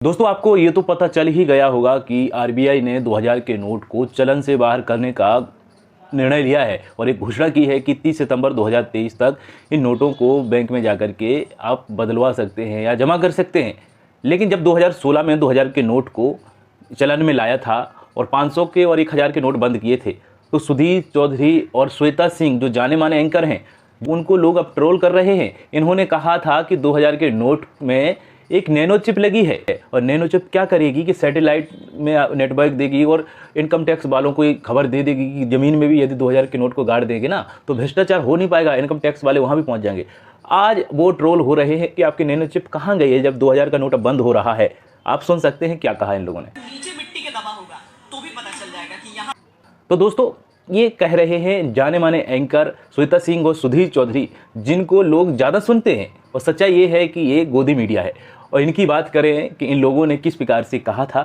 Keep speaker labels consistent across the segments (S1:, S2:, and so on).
S1: दोस्तों आपको ये तो पता चल ही गया होगा कि आरबीआई ने 2000 के नोट को चलन से बाहर करने का निर्णय लिया है और एक घोषणा की है कि 30 सितंबर 2023 तक इन नोटों को बैंक में जाकर के आप बदलवा सकते हैं या जमा कर सकते हैं। लेकिन जब 2016 में 2000 के नोट को चलन में लाया था और 500 के और 1000 के नोट बंद किए थे, तो सुधीर चौधरी और श्वेता सिंह जो जाने माने एंकर हैं, उनको लोग अब ट्रोल कर रहे हैं। इन्होंने कहा था कि 2000 के नोट में एक नैनो चिप लगी है और नैनो चिप क्या करेगी कि सैटेलाइट में नेटवर्क देगी और इनकम टैक्स वालों को एक खबर दे देगी कि ज़मीन में भी यदि 2000 के नोट को गाड़ देंगे ना तो भ्रष्टाचार हो नहीं पाएगा, इनकम टैक्स वाले वहाँ भी पहुँच जाएंगे। आज वो ट्रोल हो रहे हैं कि आपकी नैनो चिप कहाँ गई है जब 2000 का नोट अब बंद हो रहा है। आप सुन सकते हैं क्या कहा इन लोगों ने।
S2: नीचे मिट्टी के दबा होगा तो भी पता चल जाएगा कि यहाँ।
S1: तो दोस्तों ये कह रहे हैं जाने माने एंकर श्वेता सिंह और सुधीर चौधरी, जिनको लोग ज़्यादा सुनते हैं, और सच्चाई ये है कि ये गोदी मीडिया है। और इनकी बात करें कि इन लोगों ने किस प्रकार से कहा था,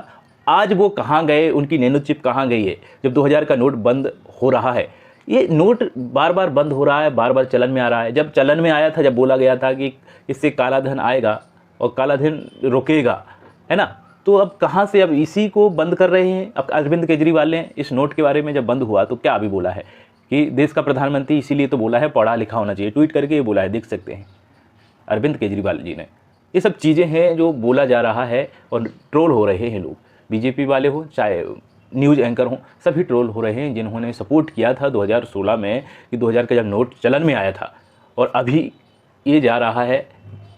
S1: आज वो कहाँ गए, उनकी नैनो चिप कहाँ गई है जब 2000 का नोट बंद हो रहा है। ये नोट बार बार बंद हो रहा है, बार बार चलन में आ रहा है। जब चलन में आया था, जब बोला गया था कि इससे काला धन आएगा और काला धन रुकेगा, है ना, तो अब कहाँ से अब इसी को बंद कर रहे हैं। अब अरविंद केजरीवाल ने इस नोट के बारे में जब बंद हुआ तो क्या अभी बोला है कि देश का प्रधानमंत्री इसीलिए तो बोला है पढ़ा लिखा होना चाहिए, ट्वीट करके ये बोला है, देख सकते हैं अरविंद केजरीवाल जी ने। ये सब चीज़ें हैं जो बोला जा रहा है और ट्रोल हो रहे हैं लोग, बीजेपी वाले हो चाहे न्यूज़ एंकर हों, सभी ट्रोल हो रहे हैं जिन्होंने सपोर्ट किया था 2016 में कि 2000 का जब नोट चलन में आया था और अभी ये जा रहा है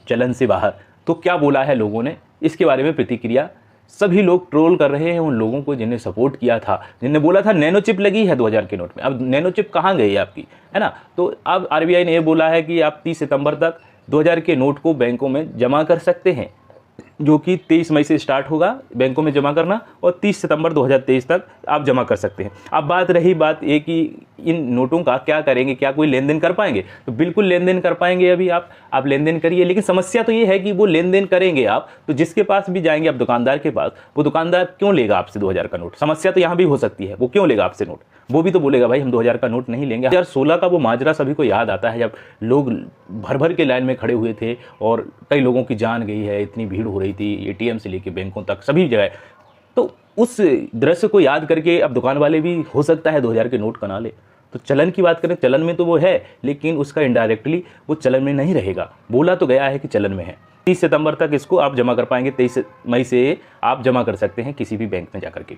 S1: चलन से बाहर। तो क्या बोला है लोगों ने, इसके बारे में प्रतिक्रिया सभी लोग ट्रोल कर रहे हैं उन लोगों को जिन्हें सपोर्ट किया था, जिन्हें बोला था नैनो चिप लगी है 2000 के नोट में। अब नैनो चिप कहाँ गई है आपकी, है ना। तो अब आरबीआई ने ये बोला है कि आप 30 सितंबर तक 2000 के नोट को बैंकों में जमा कर सकते हैं, जो कि 23 मई से स्टार्ट होगा बैंकों में जमा करना और 30 सितंबर 2023 तक आप जमा कर सकते हैं। अब बात रही बात ये कि इन नोटों का क्या करेंगे, क्या कोई लेन देन कर पाएंगे, तो बिल्कुल लेन देन कर पाएंगे। अभी आप लेन देन करिए, लेकिन समस्या तो ये है कि वो लेन देन करेंगे आप तो जिसके पास भी जाएंगे आप दुकानदार के पास, वो दुकानदार क्यों लेगा आपसे 2000 का नोट। समस्या तो यहाँ भी हो सकती है, वो क्यों लेगा आपसे नोट, वो भी तो बोलेगा भाई हम 2000 का नोट नहीं लेंगे। 2016 का वो माजरा सभी को याद आता है जब लोग भर भर के लाइन में खड़े हुए थे और कई लोगों की जान गई है, इतनी भीड़ हो रही थी एटीएम से लेके बैंकों तक सभी जगह। तो उस दृश्य को याद करके अब दुकान वाले भी हो सकता है 2000 के नोट बना ले। तो चलन की बात करें, चलन में तो वो है लेकिन उसका इनडायरेक्टली वो चलन में नहीं रहेगा। बोला तो गया है कि चलन में है। 30 सितंबर तक इसको आप जमा कर पाएंगे, 23 मई से आप जमा कर सकते हैं किसी भी बैंक में जाकर के।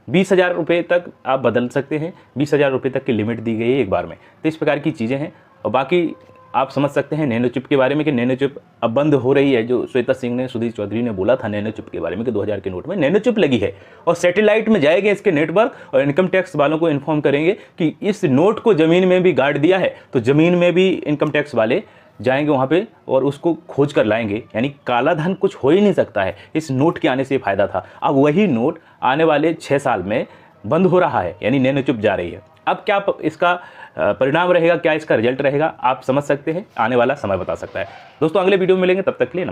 S1: 20,000 रुपये तक आप बदल सकते हैं, 20,000 रुपये तक की लिमिट दी गई है एक बार में। तो इस प्रकार की चीज़ें हैं। और बाकी आप समझ सकते हैं नैनो चिप के बारे में कि नैनो चिप अब बंद हो रही है। जो श्वेता सिंह ने, सुधीर चौधरी ने बोला था नैनो चिप के बारे में कि 2000 के नोट में नैनो चिप लगी है और सैटेलाइट में जाएंगे इसके नेटवर्क और इनकम टैक्स वालों को इन्फॉर्म करेंगे कि इस नोट को ज़मीन में भी गाड़ दिया है, तो ज़मीन में भी इनकम टैक्स वाले जाएंगे वहाँ पे और उसको खोज कर लाएंगे। यानी काला धन कुछ हो ही नहीं सकता है। इस नोट के आने से फ़ायदा था। अब वही नोट आने वाले 6 साल में बंद हो रहा है, यानी नैनो चिप जा रही है। अब क्या इसका परिणाम रहेगा, क्या इसका रिजल्ट रहेगा, आप समझ सकते हैं, आने वाला समय बता सकता है। दोस्तों अगले वीडियो में मिलेंगे, तब तक के लिए नमस्कार।